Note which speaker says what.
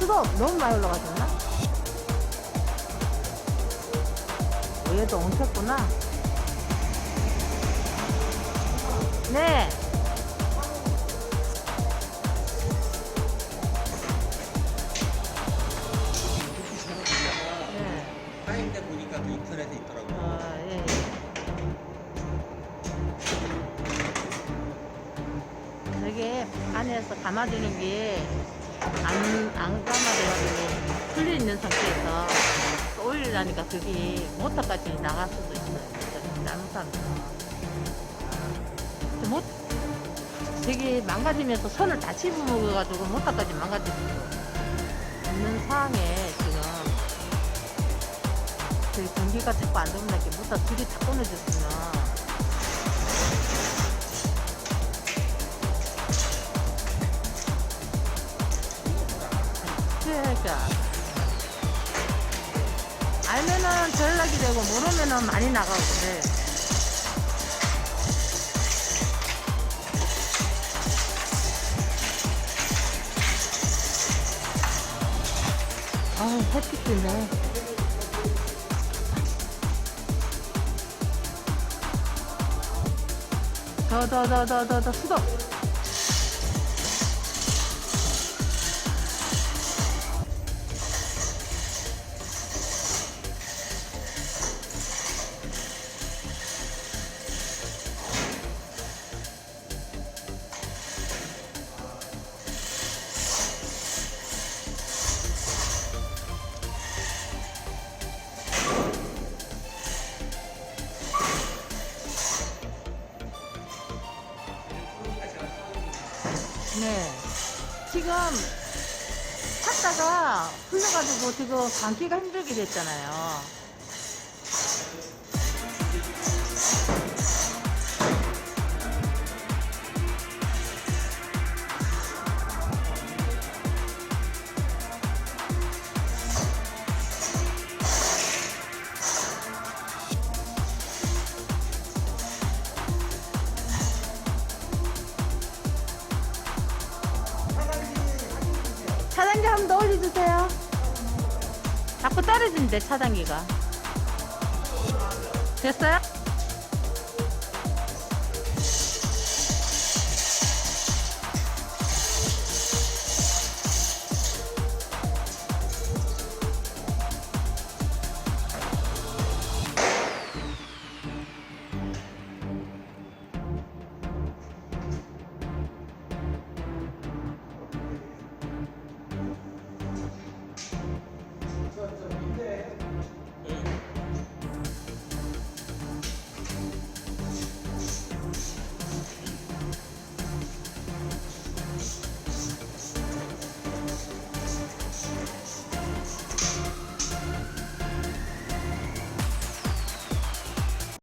Speaker 1: 수도 너무 많이 올라가졌나? 얘도 엉켰구나. 네.
Speaker 2: 파인데 보니까 그 인터넷에 있더라고요.
Speaker 1: 예. 저게 안에서 감아주는 게 안 감아져가지고 풀려 있는 상태에서 또 올리려니까 그게 모터까지 나갈 수도 있어요. 잘못하면. 못, 되게 망가지면서 선을 다 씹어먹어가지고 모터까지 망가질 수 있는 상황에 지금 그 전기가 자꾸 안 들어온다 게 모터 줄이 다 끊어졌으면 그러니까 알면은 전락이 되고 모르면은 많이 나가고 그래. 아우 햇빛 뜨네. 더 수도. 네. 지금 탔다가 흘러가지고 지금 감기가 힘들게 됐잖아요. 차단기 한 번 더 올려주세요. 자꾸 떨어진대 차단기가. 됐어요?